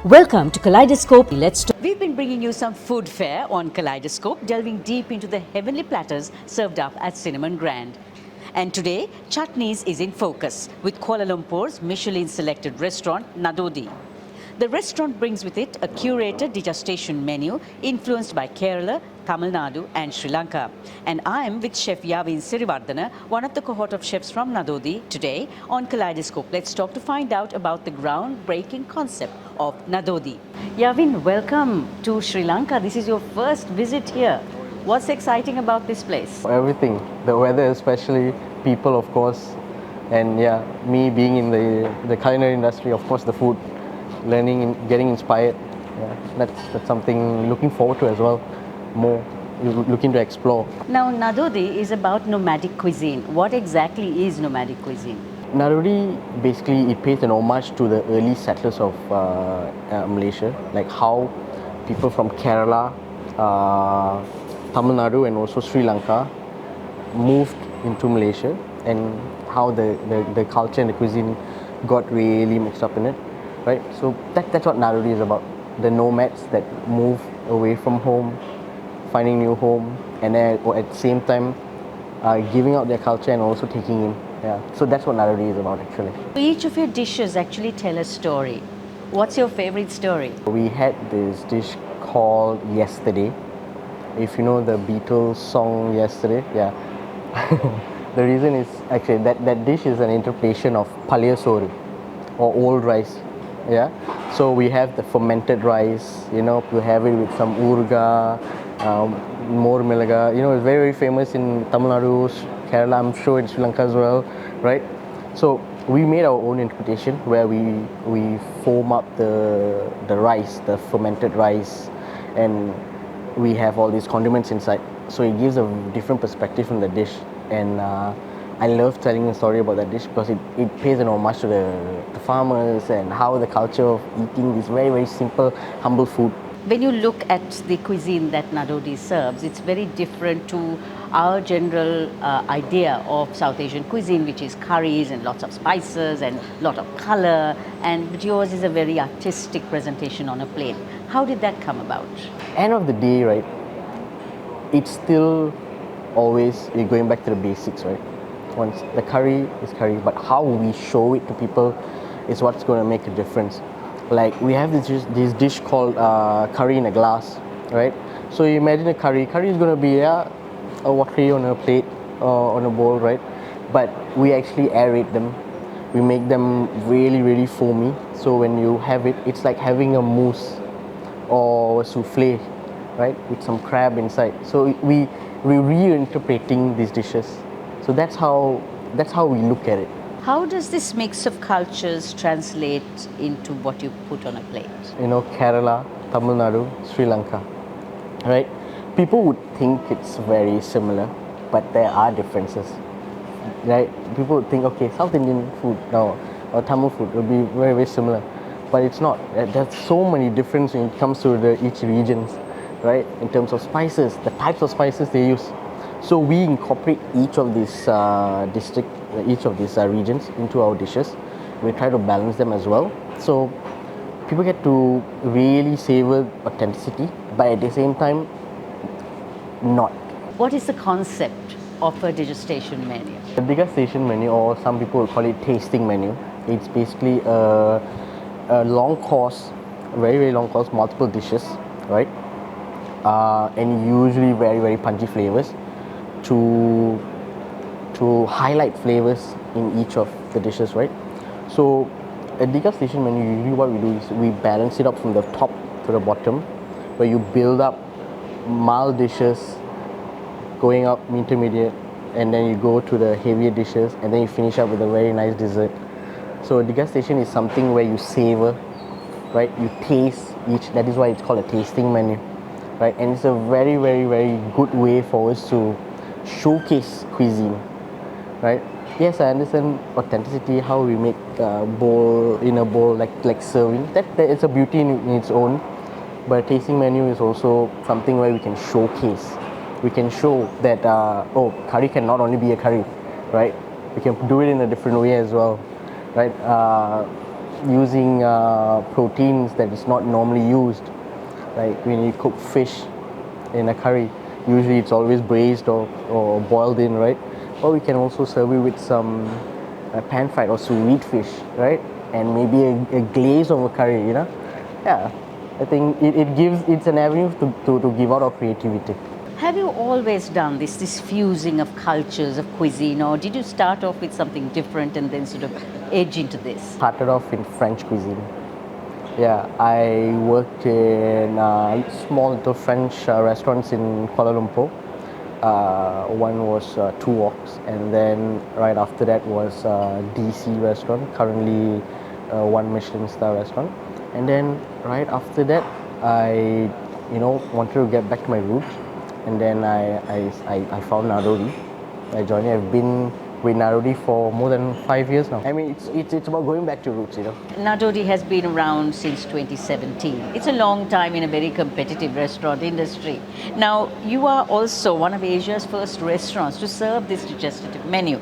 Welcome to Kaleidoscope. We've been bringing you some food fare on Kaleidoscope, delving deep into the heavenly platters served up at Cinnamon Grand. And today, chutneys is in focus with Kuala Lumpur's Michelin-selected restaurant, Nadodi. The restaurant brings with it a curated degustation menu influenced by Kerala, Tamil Nadu and Sri Lanka. And I'm with Chef Yavhin Siri, one of the cohort of chefs from Nadodi today on Kaleidoscope. Let's talk to find out about the groundbreaking concept of Nadodi. Yavhin, welcome to Sri Lanka. This is your first visit here. What's exciting about this place? Everything, the weather especially, people of course, and yeah, me being in the culinary industry, of course the food, learning and getting inspired. Yeah, that's something looking forward to as well, more looking to explore. Now Nadodi is about nomadic cuisine. What exactly is nomadic cuisine? Nadodi basically it pays an homage to the early settlers of Malaysia, like how people from Kerala, Tamil Nadu and also Sri Lanka moved into Malaysia, and how the culture and the cuisine got really mixed up in it, right? So that's what Nadodi is about. The nomads that move away from home, finding new home, and then at the same time giving out their culture and also taking in. Yeah, so that's what Nadodi is about actually. Each of your dishes actually tell a story. What's your favorite story? We had this dish called Yesterday. If you know the Beatles song Yesterday, yeah. The reason is actually that dish is an interpretation of Palaya Soru or old rice. Yeah. So we have the fermented rice, you know, you have it with some urga, more milaga. You know, it's very, very famous in Tamil Nadu, Kerala, I'm sure in Sri Lanka as well, right? So we made our own interpretation where we foam up the rice, the fermented rice, and we have all these condiments inside. So it gives a different perspective from the dish, and I love telling a story about that dish because it pays an homage to the farmers and how the culture of eating this very, very simple, humble food. When you look at the cuisine that Nadodi serves, it's very different to our general idea of South Asian cuisine, which is curries and lots of spices and a lot of color, but yours is a very artistic presentation on a plate. How did that come about? End of the day, right, it's still always you're going back to the basics, right? Once the curry is curry, but how we show it to people is what's going to make a difference. Like we have this dish called curry in a glass, right? So you imagine a curry is going to be a watery on a plate or on a bowl, right? But we actually aerate them. We make them really, really foamy. So when you have it, it's like having a mousse or a souffle, right? With some crab inside. So we're reinterpreting these dishes. So that's how we look at it. How does this mix of cultures translate into what you put on a plate? You know, Kerala, Tamil Nadu, Sri Lanka, right? People would think it's very similar, but there are differences, right? People would think, okay, South Indian food now or Tamil food will be very, very similar, but it's not. There's so many differences when it comes to each regions, right? In terms of spices, the types of spices they use. So we incorporate each of these regions into our dishes. We try to balance them as well. So people get to really savor authenticity, but at the same time, not. What is the concept of a degustation menu? The degustation menu, or some people will call it tasting menu, it's basically a long course, very, very long course, multiple dishes, right? And usually very, very punchy flavors to highlight flavors in each of the dishes, right? So a degustation menu, usually what we do is we balance it up from the top to the bottom, where you build up mild dishes, going up intermediate, and then you go to the heavier dishes, and then you finish up with a very nice dessert. So a degustation is something where you savor, right? You taste each. That is why it's called a tasting menu, right? And it's a very, very, very good way for us to showcase cuisine, right? Yes, I understand authenticity, how we make a bowl in a bowl, like serving. That it's a beauty in its own. But a tasting menu is also something where we can showcase. We can show that curry can not only be a curry, right? We can do it in a different way as well, right? using proteins that is not normally used. Like when you cook fish in a curry, usually it's always braised or boiled in, right? Or we can also serve it with some pan fried or sous vide fish, right? And maybe a glaze of a curry, you know? Yeah, I think it's an avenue to give out our creativity. Have you always done this fusing of cultures, of cuisine, or did you start off with something different and then sort of edge into this? Started off in French cuisine. Yeah, I worked in small little French restaurants in Kuala Lumpur. One was Two Walks, and then right after that was DC restaurant, currently one Michelin star restaurant. And then right after that, I wanted to get back to my roots, and then I found Nadodi. I joined it. I've been with Nadodi for more than 5 years now. I mean, it's about going back to roots, you know. Nadodi has been around since 2017. It's a long time in a very competitive restaurant industry. Now, you are also one of Asia's first restaurants to serve this digestive menu.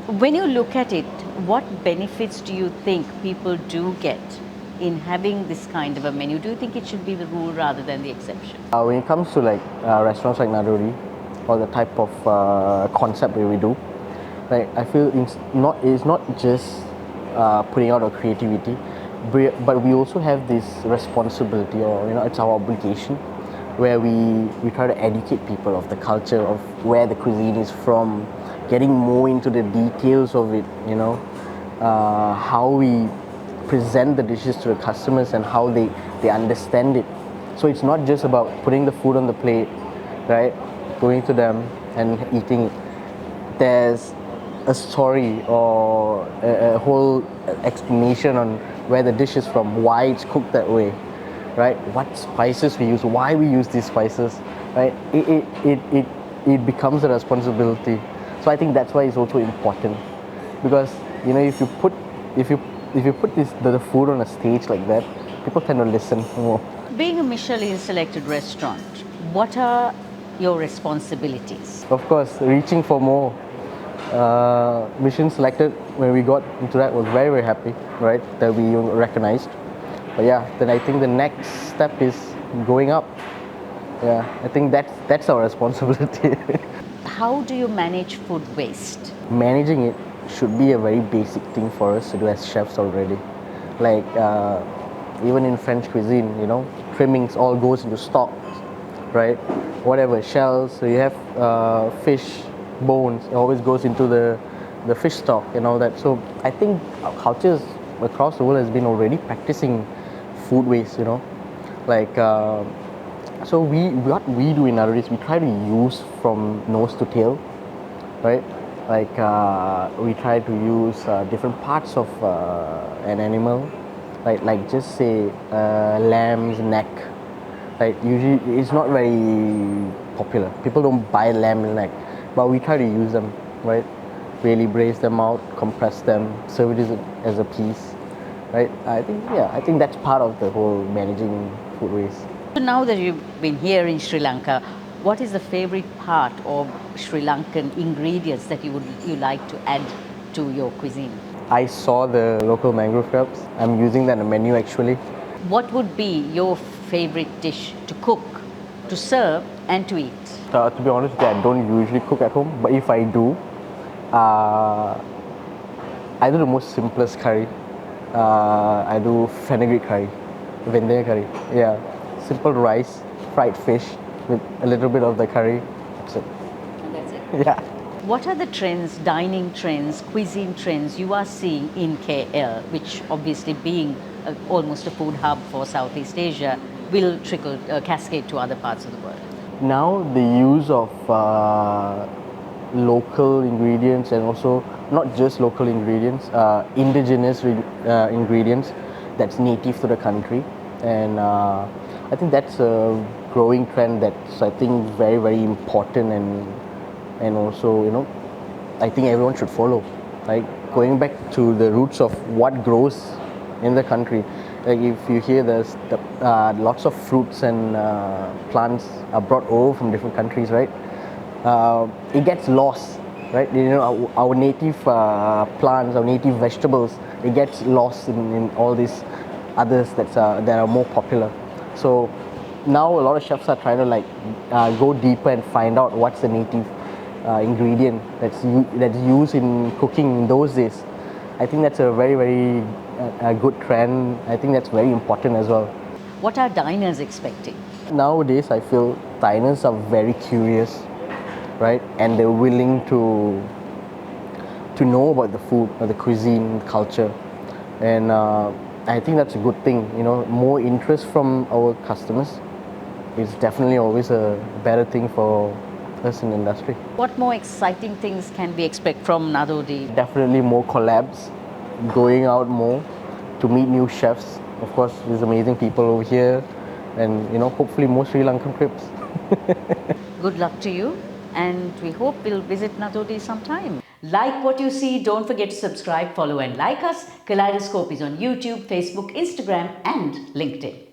When you look at it, what benefits do you think people do get in having this kind of a menu? Do you think it should be the rule rather than the exception? When it comes to like restaurants like Nadodi, or the type of concept that we do, like I feel it's not just putting out our creativity, but we also have this responsibility, or it's our obligation, where we try to educate people of the culture of where the cuisine is from, getting more into the details of it, how we present the dishes to the customers and how they understand it. So it's not just about putting the food on the plate, right? Going to them and eating it. There's a story or a whole explanation on where the dish is from, why it's cooked that way, right? What spices we use, why we use these spices, right? It becomes a responsibility. So I think that's why it's also important, because if you put the food on a stage like that, people tend to listen more. Being a Michelin selected restaurant, what are your responsibilities? Of course, reaching for more. Mission selected, when we got into that, was very, very happy, right, that we were recognized. But yeah, then I think the next step is going up. Yeah, I think that's our responsibility. How do you manage food waste? Managing it should be a very basic thing for us to do as chefs already. Like even in French cuisine, trimmings all goes into stock, right? Whatever, shells, so you have fish bones, it always goes into the fish stock and all that. So I think our cultures across the world has been already practicing food waste, like so what we do in Nadodi is we try to use from nose to tail, right? Like we try to use different parts of an animal, like just say lamb's neck. Like usually it's not very popular. People don't buy lamb neck, but we try to use them, right? Really braise them out, compress them, serve it as a piece, right? I think that's part of the whole managing food waste. So now that you've been here in Sri Lanka, what is the favorite part of Sri Lankan ingredients that you like to add to your cuisine? I saw the local mangrove crabs. I'm using that in the menu actually. What would be your favorite dish to cook, to serve, and to eat? To be honest with you, I don't usually cook at home, but if I do, I do the most simplest curry. I do fenugreek curry, vinegar curry. Yeah, simple rice, fried fish with a little bit of the curry. That's it. And that's it? Yeah. What are the trends, dining trends, cuisine trends you are seeing in KL, which obviously being almost a food hub for Southeast Asia, will cascade to other parts of the world? Now the use of local ingredients, and also not just local ingredients, indigenous ingredients that's native to the country, and I think that's a growing trend that's, I think, very, very important, and also I think everyone should follow, like going back to the roots of what grows in the country. Like if you hear there's lots of fruits and plants are brought over from different countries, right? It gets lost right? You know, our native plants, our native vegetables, it gets lost in all these others that are more popular. So now a lot of chefs are trying to like go deeper and find out what's the native ingredient that's used in cooking in those days. I think that's a very good trend. I think that's very important as well. What are diners expecting? Nowadays, I feel diners are very curious, right? And they're willing to know about the food or the cuisine culture, and I think that's a good thing. You know, more interest from our customers is definitely always a better thing for us in the industry. What more exciting things can we expect from Nadodi? Definitely more collabs, going out more to meet new chefs. Of course, there's amazing people over here, and you know, hopefully more Sri Lankan trips. Good luck to you, and we hope we'll visit Nadodi sometime. Like what you see, don't forget to subscribe, follow, and like us. Kaleidoscope is on YouTube, Facebook, Instagram, and LinkedIn.